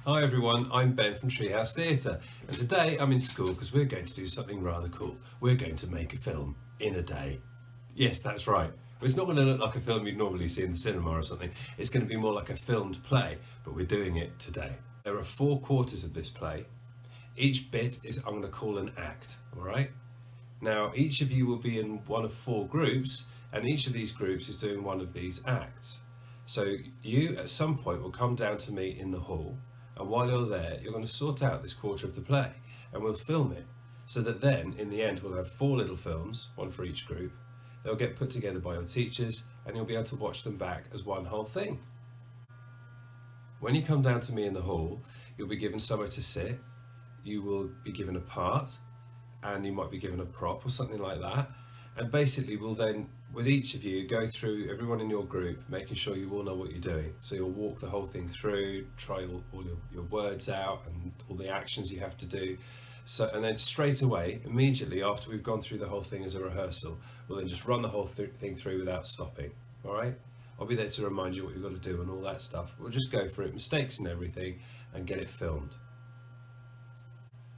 Hi everyone, I'm Ben from Treehouse Theatre, and today I'm in school because we're going to do something rather cool. We're going to make a film in a day. Yes, that's right. It's not going to look like a film you'd normally see in the cinema or something. It's going to be more like a filmed play, but we're doing it today. There are 4 quarters of this play. Each bit is, I'm going to call an act, all right? Now, each of you will be in one of 4 groups, and each of these groups is doing one of these acts. So you, at some point, will come down to me in the hall, and while you're there, you're going to sort out this quarter of the play, and we'll film it, so that then, in the end, we'll have 4 little films, one for each group. They'll get put together by your teachers, and you'll be able to watch them back as one whole thing. When you come down to me in the hall, you'll be given somewhere to sit, you will be given a part, and you might be given a prop or something like that. And basically we'll then, with each of you, go through everyone in your group, making sure you all know what you're doing. So you'll walk the whole thing through, try all your words out and all the actions you have to do. So, and then straight away, immediately after we've gone through the whole thing as a rehearsal, we'll then just run the whole thing through without stopping, all right? I'll be there to remind you what you've got to do and all that stuff. We'll just go for it, mistakes and everything, and get it filmed.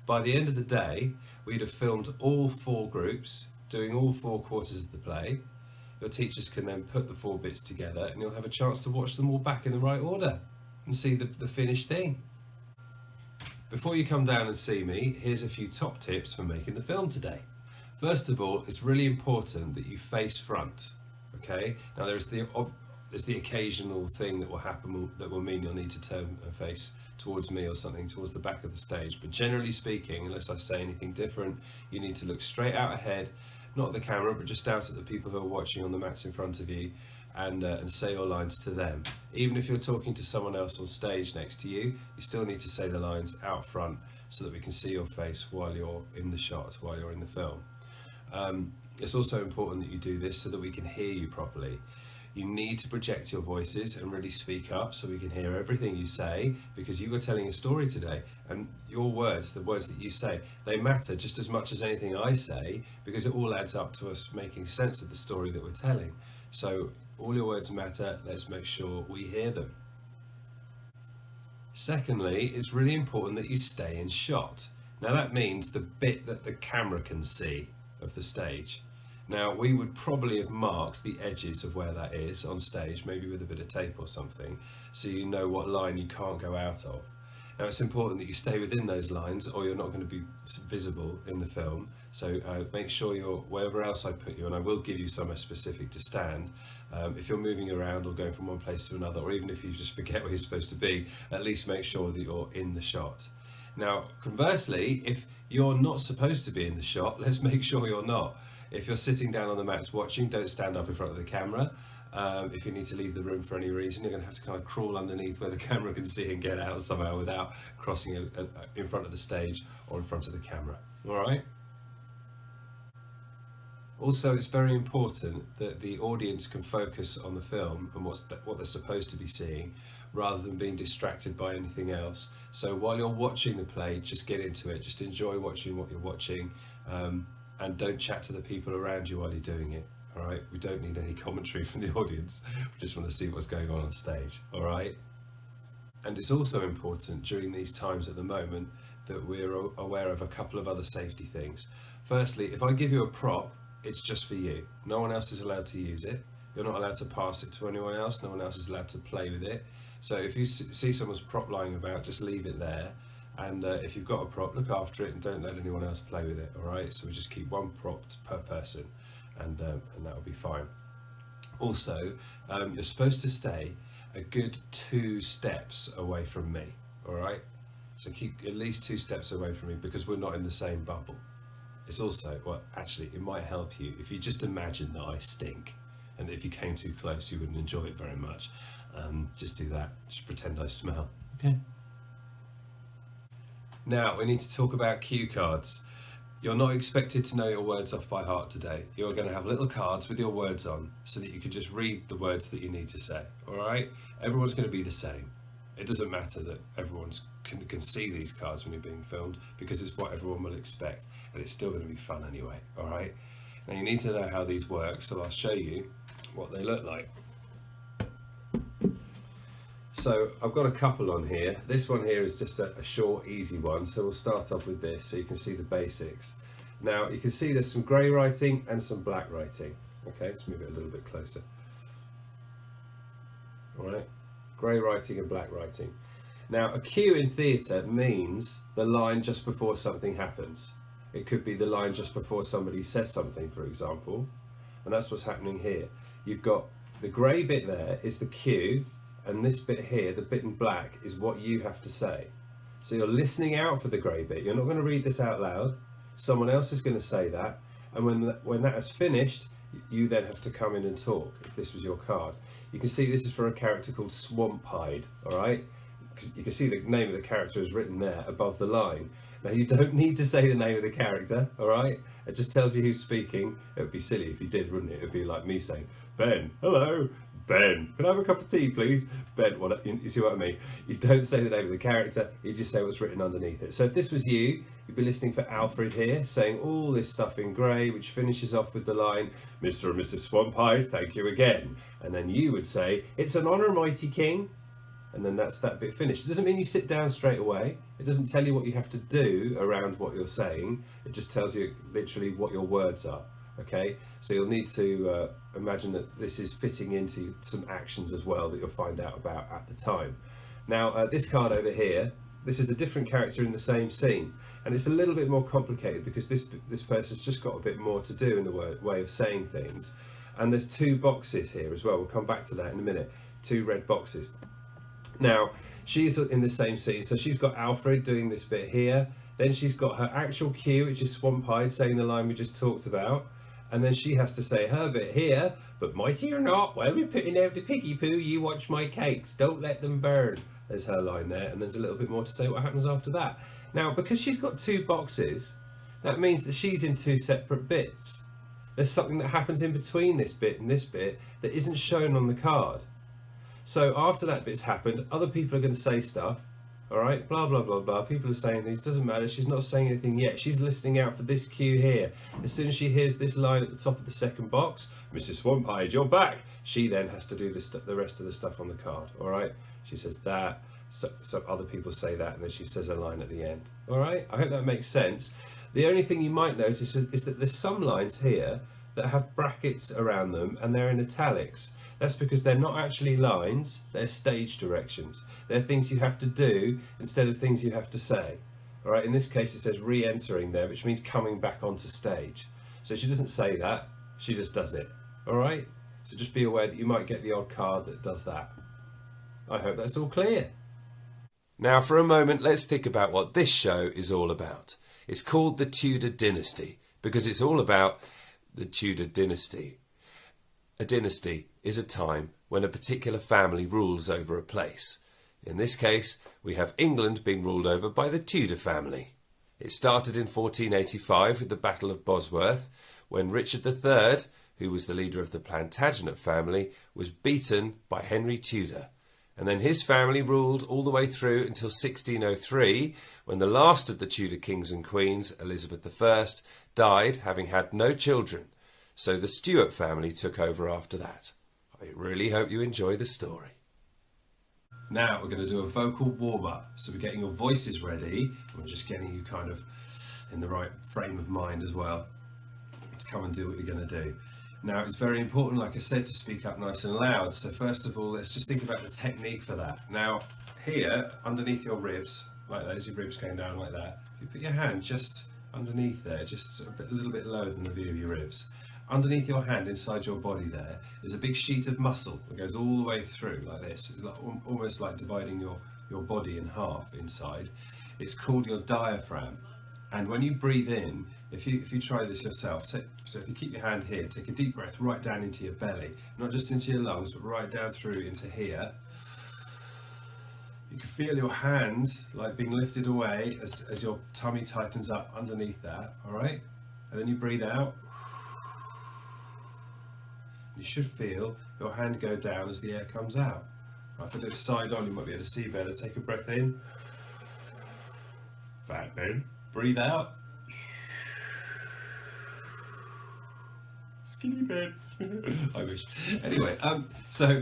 By the end of the day, we'd have filmed all 4 groups, doing all 4 quarters of the play. Your teachers can then put the 4 bits together and you'll have a chance to watch them all back in the right order and see the finished thing. Before you come down and see me, here's a few top tips for making the film today. First of all, it's really important that you face front, okay? Now there's the occasional thing that will happen that will mean you'll need to turn and face towards me or something, towards the back of the stage. But generally speaking, unless I say anything different, you need to look straight out ahead, not at the camera, but just out at the people who are watching on the mats in front of you, and say your lines to them. Even if you're talking to someone else on stage next to you, you still need to say the lines out front so that we can see your face while you're in the shot, while you're in the film. It's also important that you do this so that we can hear you properly. You need to project your voices and really speak up so we can hear everything you say, because you are telling a story today, and your words, the words that you say, they matter just as much as anything I say, because it all adds up to us making sense of the story that we're telling. So all your words matter, let's make sure we hear them. Secondly, it's really important that you stay in shot. Now that means the bit that the camera can see of the stage. Now, we would probably have marked the edges of where that is on stage, maybe with a bit of tape or something, so you know what line you can't go out of. Now, it's important that you stay within those lines or you're not going to be visible in the film. So make sure you're wherever else I put you, and I will give you somewhere specific to stand. If you're moving around or going from one place to another, or even if you just forget where you're supposed to be, at least make sure that you're in the shot. Now, conversely, if you're not supposed to be in the shot, let's make sure you're not. If you're sitting down on the mats watching, don't stand up in front of the camera. If you need to leave the room for any reason, you're going to have to kind of crawl underneath where the camera can see and get out somehow without crossing in front of the stage or in front of the camera. All right? Also, it's very important that the audience can focus on the film and what they're supposed to be seeing, rather than being distracted by anything else. So while you're watching the play, just get into it. Just enjoy watching what you're watching. And don't chat to the people around you while you're doing it, all right? We don't need any commentary from the audience. We just want to see what's going on stage, all right? And it's also important during these times at the moment that we're aware of a couple of other safety things. Firstly, if I give you a prop, it's just for you. No one else is allowed to use it. You're not allowed to pass it to anyone else. No one else is allowed to play with it. So if you see someone's prop lying about, just leave it there. And if you've got a prop, look after it and don't let anyone else play with it, all right? So we just keep 1 prop per person, and that'll be fine. Also, you're supposed to stay a good 2 steps away from me, all right? So keep at least 2 steps away from me, because we're not in the same bubble. It's also, well, actually, it might help you if you just imagine that I stink, and if you came too close, you wouldn't enjoy it very much. Just do that, just pretend I smell, okay? Now, we need to talk about cue cards. You're not expected to know your words off by heart today. You're going to have little cards with your words on so that you can just read the words that you need to say, all right? Everyone's going to be the same. It doesn't matter that everyone can see these cards when you're being filmed, because it's what everyone will expect, and it's still going to be fun anyway, all right? Now, you need to know how these work, so I'll show you what they look like. So I've got a couple on here. This one here is just a short, easy one. So we'll start off with this so you can see the basics. Now you can see there's some grey writing and some black writing. Okay, let's move it a little bit closer. All right, grey writing and black writing. Now a cue in theatre means the line just before something happens. It could be the line just before somebody says something, for example, and that's what's happening here. You've got the grey bit there is the cue, and this bit here, the bit in black, is what you have to say. So you're listening out for the grey bit. You're not going to read this out loud. Someone else is going to say that, and when that has finished, you then have to come in and talk, if this was your card. You can see this is for a character called Swamp Hide, all right? You can see the name of the character is written there above the line. Now you don't need to say the name of the character, all right? It just tells you who's speaking. It would be silly if you did, wouldn't it? It would be like me saying, Ben, hello, Ben, can I have a cup of tea, please? Ben, what? You see what I mean? You don't say the name of the character, you just say what's written underneath it. So if this was you, you'd be listening for Alfred here, saying all this stuff in grey, which finishes off with the line, Mr. and Mrs. Swampide, thank you again. And then you would say, it's an honour, mighty king. And then that's that bit finished. It doesn't mean you sit down straight away. It doesn't tell you what you have to do around what you're saying. It just tells you literally what your words are. Okay, so you'll need to imagine that this is fitting into some actions as well that you'll find out about at the time. Now this card over here, this is a different character in the same scene, and it's a little bit more complicated because this person's just got a bit more to do in the way of saying things. And there's two boxes here as well. We'll come back to that in a minute. Two red boxes. Now she's in the same scene, so she's got Alfred doing this bit here. Then she's got her actual cue, which is Swampide saying the line we just talked about. And then she has to say her bit here, but mighty or not, while we're putting out the piggy poo, you watch my cakes, don't let them burn. There's her line there, and there's a little bit more to say what happens after that. Now, because she's got two boxes, that means that she's in two separate bits. There's something that happens in between this bit and this bit that isn't shown on the card. So after that bit's happened, other people are going to say stuff. All right, blah, blah, blah, blah. People are saying things, doesn't matter. She's not saying anything yet. She's listening out for this cue here. As soon as she hears this line at the top of the second box, Mrs. Swampide, you're back. She then has to do the rest of the stuff on the card, all right? She says that, so other people say that, and then she says a line at the end, all right? I hope that makes sense. The only thing you might notice is that there's some lines here that have brackets around them, and they're in italics. That's because they're not actually lines, they're stage directions. They're things you have to do instead of things you have to say. All right, in this case it says re-entering there, which means coming back onto stage. So she doesn't say that, she just does it. All right, so just be aware that you might get the odd card that does that. I hope that's all clear. Now for a moment, let's think about what this show is all about. It's called the Tudor Dynasty because it's all about the Tudor Dynasty. A dynasty is a time when a particular family rules over a place. In this case, we have England being ruled over by the Tudor family. It started in 1485 with the Battle of Bosworth, when Richard III, who was the leader of the Plantagenet family, was beaten by Henry Tudor. And then his family ruled all the way through until 1603, when the last of the Tudor kings and queens, Elizabeth I, died, having had no children. So the Stuart family took over after that. I really hope you enjoy the story. Now we're going to do a vocal warm-up. So we're getting your voices ready, and we're just getting you kind of in the right frame of mind as well to come and do what you're going to do. Now it's very important, like I said, to speak up nice and loud. So first of all, let's just think about the technique for that. Now here, underneath your ribs, like those, your ribs going down like that, you put your hand just underneath there, just a little bit lower than the view of your ribs. Underneath your hand, inside your body there, is a big sheet of muscle that goes all the way through like this. It's like, almost like dividing your body in half inside. It's called your diaphragm. And when you breathe in, if you try this yourself, so if you keep your hand here, take a deep breath right down into your belly, not just into your lungs, but right down through into here. You can feel your hand like being lifted away as your tummy tightens up underneath that, all right? And then you breathe out. You should feel your hand go down as the air comes out. If I do it side on, you might be able to see better. Take a breath in. Fat Ben. Breathe out. Skinny Ben. I wish. Anyway, so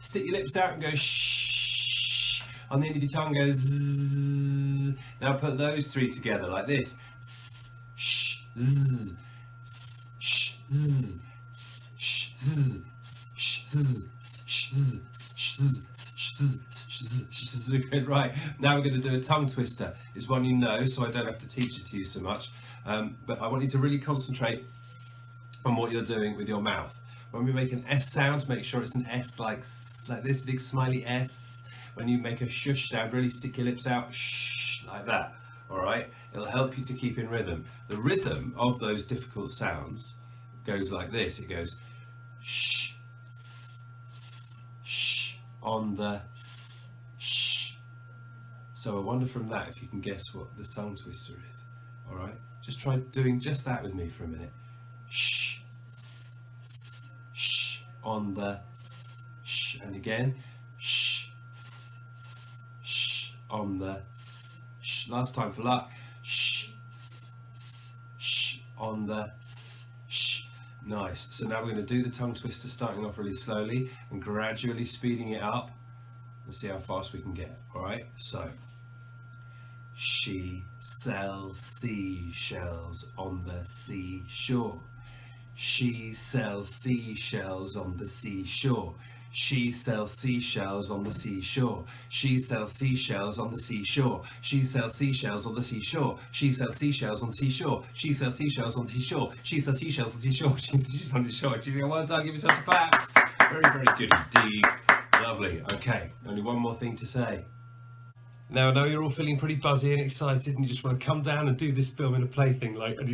Stick your lips out and go shh. On the end of your tongue goes zzz. Now put those three together like this. Sh, zzz, sh, zzz, sh, zzz, sh, zzz, sh, zzz. Good, right. Now we're going to do a tongue twister. It's one you know, so I don't have to teach it to you so much. But I want you to really concentrate on what you're doing with your mouth. When we make an S sound, make sure it's an S like this, big smiley S. When you make a shush sound, really stick your lips out, shh, like that. All right? It'll help you to keep in rhythm. The rhythm of those difficult sounds goes like this. It goes shh, s, s, shh, on the s, shh. So I wonder from that if you can guess what the tongue twister is. All right? Just try doing just that with me for a minute. Shh, s, s, shh, on the s, shh, and again, shh, s, s, shh, on the s, shh. Last time for luck. Shh, s, s, shh, on the s, shh. Nice. So now we're going to do the tongue twister, starting off really slowly and gradually speeding it up, and see how fast we can get. All right. So. She sells seashells on the seashore. She sells seashells on the seashore. She sells seashells on the seashore. She sells seashells on the seashore. She sells seashells on the seashore. She sells seashells on the seashore. She sells seashells on the seashore. She sells seashells on the seashore. She's on the shore. Well done, give yourself a clap. Very, very good indeed. Lovely. Okay, only one more thing to say. Now I know you're all feeling pretty buzzy and excited, and you just want to come down and do this film in a plaything, like, and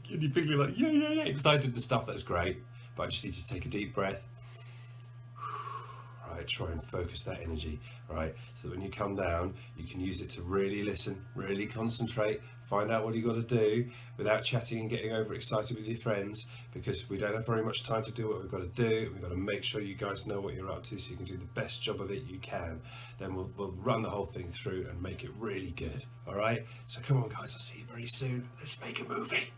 you're feeling like yeah, excited and stuff. That's great, but I just need you to take a deep breath. Right, try and focus that energy. Right, so that when you come down, you can use it to really listen, really concentrate, find out what you got to do without chatting and getting overexcited with your friends, because we don't have very much time to do what we've got to do. We've got to make sure you guys know what you're up to so you can do the best job of it you can. Then we'll run the whole thing through and make it really good. All right, so come on guys, I'll see you very soon. Let's make a movie.